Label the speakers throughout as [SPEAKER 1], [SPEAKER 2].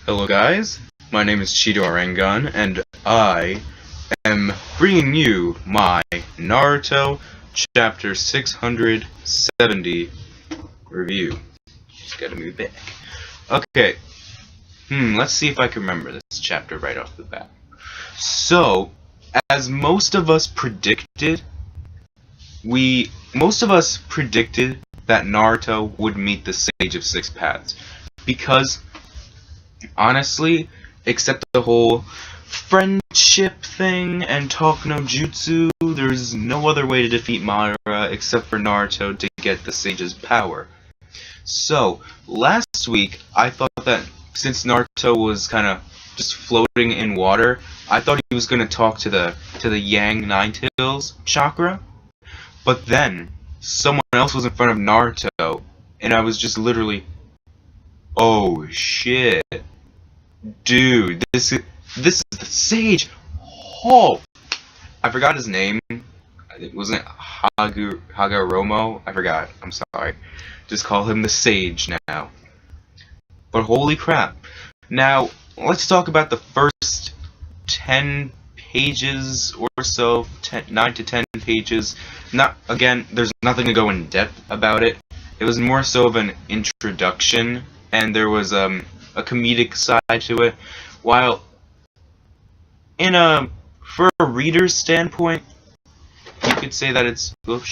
[SPEAKER 1] Hello guys, my name is Cheeto Arangun, and I am bringing you my Naruto Chapter 670 review. Just gotta move back. Okay, let's see if I can remember this chapter right off the bat. So, as most of us predicted that Naruto would meet the Sage of Six Paths, because honestly, except the whole friendship thing and talk no jutsu, there's no other way to defeat Madara except for Naruto to get the Sage's power. So, last week, I thought that since Naruto was kind of just floating in water, I thought he was going to talk to the Yang Nine-Tails chakra. But then, someone else was in front of Naruto, and I was just literally, oh shit. Dude, this is the Sage. Oh, I forgot his name. It wasn't Hagoromo. I forgot. I'm sorry. Just call him the Sage now. But holy crap! Now let's talk about the first 10 pages or so. 9 to 10 pages. There's nothing to go in depth about it. It was more so of an introduction, and there was a comedic side to it, while for a reader's standpoint, you could say that it's what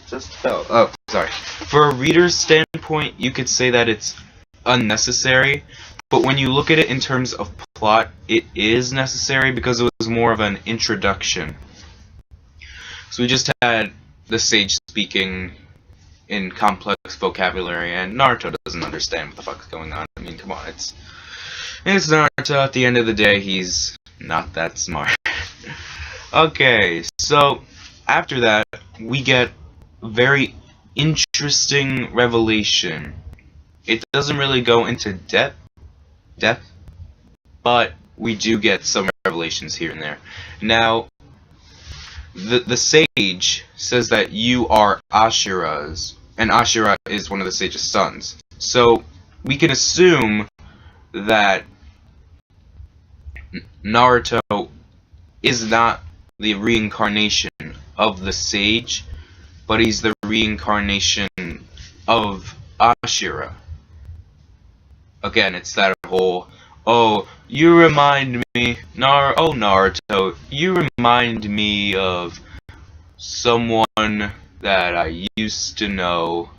[SPEAKER 1] just fell? Oh, sorry. For a reader's standpoint, you could say that it's unnecessary, but when you look at it in terms of plot, it is necessary because it was more of an introduction. So we just had the Sage speaking in complex vocabulary, and Naruto doesn't understand what the fuck's going on. I mean, come on, it's Naruto. At the end of the day, he's not that smart. Okay, so after that, we get a very interesting revelation. It doesn't really go into depth, but we do get some revelations here and there. Now, the Sage says that you are Ashura's, and Ashura is one of the Sage's sons. So we can assume that Naruto is not the reincarnation of the Sage, but he's the reincarnation of Ashura. Again, it's that whole, oh, you remind me, Naruto, you remind me of someone that I used to know.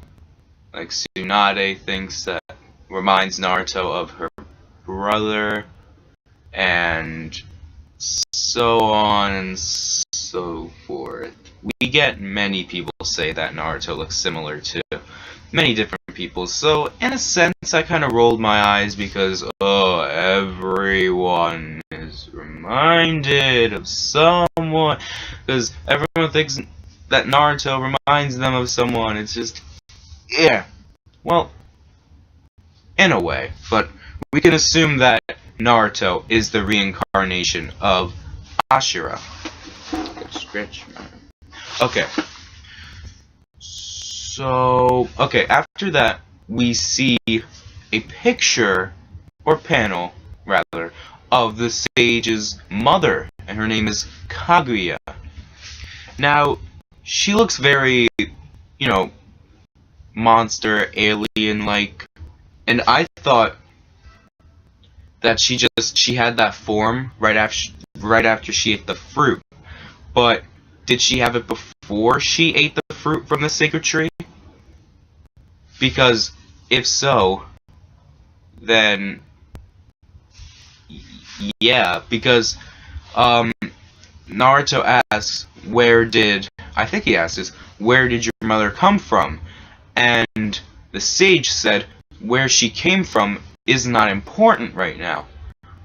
[SPEAKER 1] Like Tsunade thinks that reminds Naruto of her brother, and so on and so forth. We get many people say that Naruto looks similar to many different people, so in a sense I kind of rolled my eyes because, oh, everyone is reminded of someone, because everyone thinks that Naruto reminds them of someone. It's just, yeah, well, in a way, but we can assume that Naruto is the reincarnation of Ashura. Okay. So, after that, we see a picture, or panel, rather, of the Sage's mother, and her name is Kaguya. Now, she looks very, monster, alien-like, and I thought that she had that form right after she ate the fruit. But did she have it before she ate the fruit from the sacred tree? Because if so, then yeah, because Naruto asks, where did your mother come from? And the Sage said, where she came from is not important right now.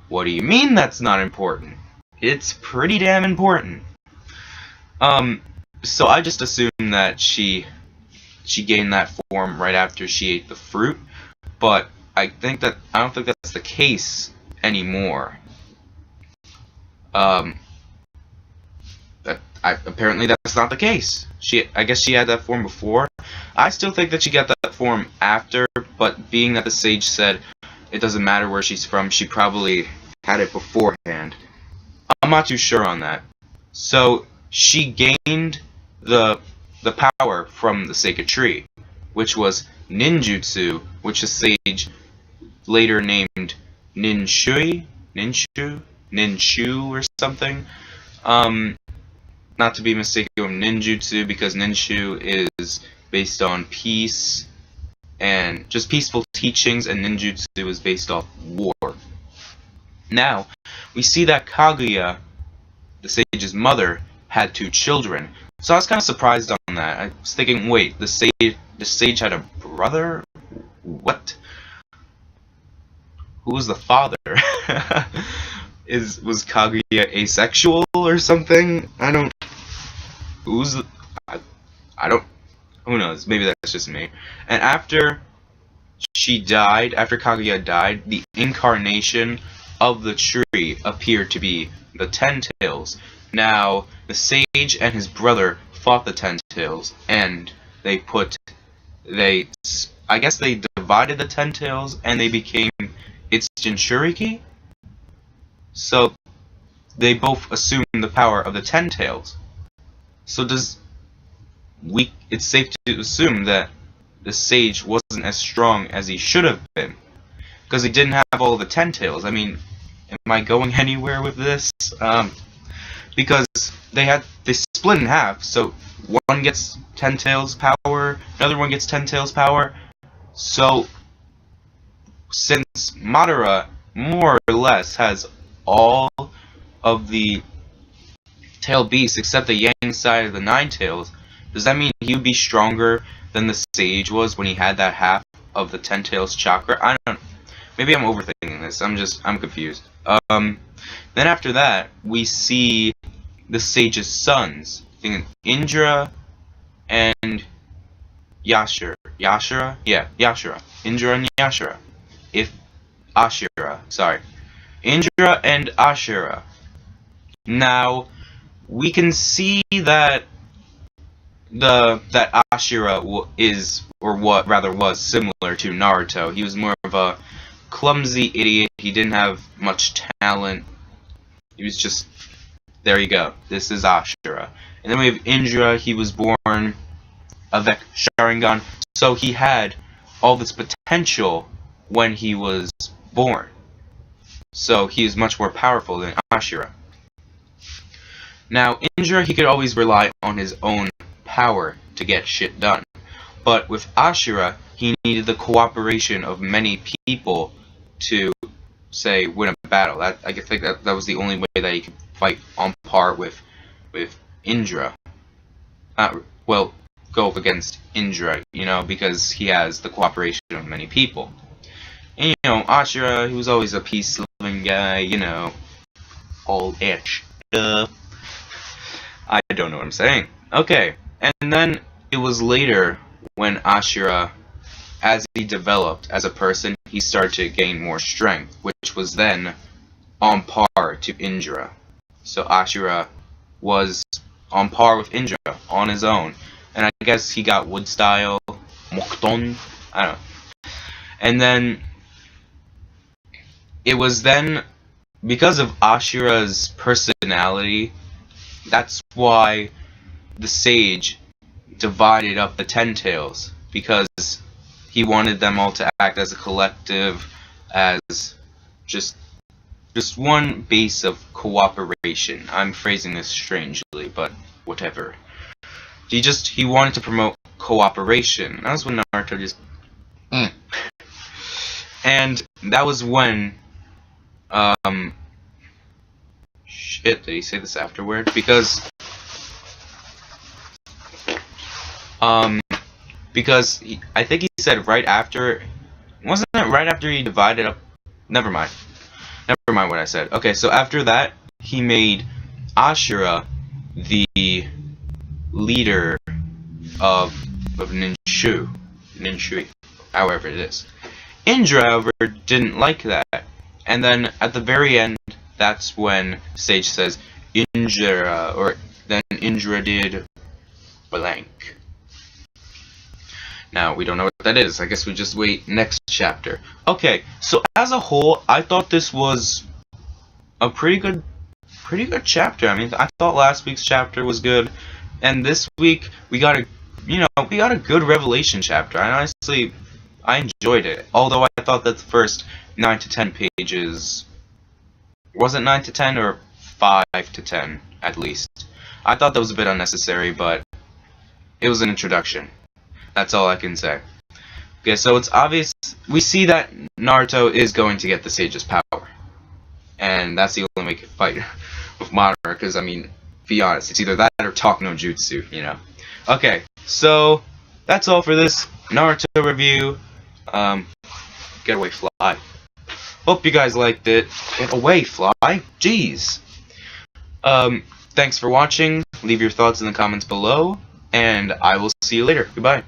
[SPEAKER 1] What do you mean that's not important? It's pretty damn important. So I just assumed that she gained that form right after she ate the fruit, but I don't think that's the case anymore. apparently that's not the case. I guess she had that form before. I still think that she got that form after, but being that the sage said it doesn't matter where she's from, she probably had it beforehand. I'm not too sure on that. So she gained the power from the sacred tree, which was ninjutsu, which the sage later named ninshui, ninshu or something. Not to be mistaken with ninjutsu, because ninshu is based on peace and just peaceful teachings, and ninjutsu is based off war. Now, we see that Kaguya, the sage's mother, had 2 children. So I was kind of surprised on that. I was thinking, wait, the sage had a brother? What? Who was the father? Was Kaguya asexual or something? I don't. Who knows? Maybe that's just me. And after Kaguya died, the incarnation of the tree appeared to be the Ten Tails. Now, the sage and his brother fought the Ten Tails, and I guess they divided the Ten Tails, and they became its Jinchuriki? So, they both assumed the power of the Ten Tails. So it's safe to assume that the sage wasn't as strong as he should have been, because he didn't have all the Ten Tails. I mean, am I going anywhere with this? Because they split in half, so one gets Ten Tails power, another one gets Ten Tails power. So since Madara more or less has all of the tail beasts except the Yang side of the 9 tails, does that mean he would be stronger than the sage was when he had that half of the 10 tails chakra? I don't know. Maybe I'm overthinking this. I'm confused. Then after that, we see the sage's sons, Indra and Yashura. Yashura? Yeah, Yashura. Indra and Yashura. Sorry. Indra and Ashura. Now, we can see that that Ashura was similar to Naruto. He was more of a clumsy idiot. He didn't have much talent. He was just, there you go. This is Ashura. And then we have Indra. He was born avec Sharingan, so he had all this potential when he was born. So he is much more powerful than Ashura. Now, Indra, he could always rely on his own power to get shit done. But with Ashura, he needed the cooperation of many people to, say, win a battle. I think that was the only way that he could fight on par with Indra. Well, go up against Indra, because he has the cooperation of many people. And, Ashura, he was always a peace-loving guy, all that stuff. I don't know what I'm saying. Okay, and then it was later when Ashura, as he developed as a person, he started to gain more strength, which was then on par to Indra. So Ashura was on par with Indra on his own. And I guess he got wood style, Mokton, I don't know. And then it was then, because of Ashura's personality, that's why the sage divided up the 10 tails, because he wanted them all to act as a collective, as just one base of cooperation. I'm phrasing this strangely, but whatever. He wanted to promote cooperation. That was when Naruto just and that was when shit, did he say this afterward? Because I think he said right after, wasn't it right after he divided up? Never mind what I said. Okay, so after that, he made Ashura the leader of Ninshui, however it is. Indra, however, didn't like that. And then at the very end, that's when Sage says, Indra, or then Indra did blank. Now, we don't know what that is. I guess we just wait next chapter. Okay, so as a whole, I thought this was a pretty good chapter. I mean, I thought last week's chapter was good, and this week we got a good Revelation chapter. And honestly, I enjoyed it. Although I thought that the first 9 to 10 pages, was it 9 to 10 or 5 to 10 at least? I thought that was a bit unnecessary, but it was an introduction. That's all I can say. Okay, so it's obvious we see that Naruto is going to get the Sage's power. And that's the only way he can fight with Madara, because, I mean, be honest, it's either that or talk no jutsu, you know. Okay, so that's all for this Naruto review. Get away, fly. Hope you guys liked it. Get away, fly. Jeez. Thanks for watching. Leave your thoughts in the comments below, and I will see you later. Goodbye.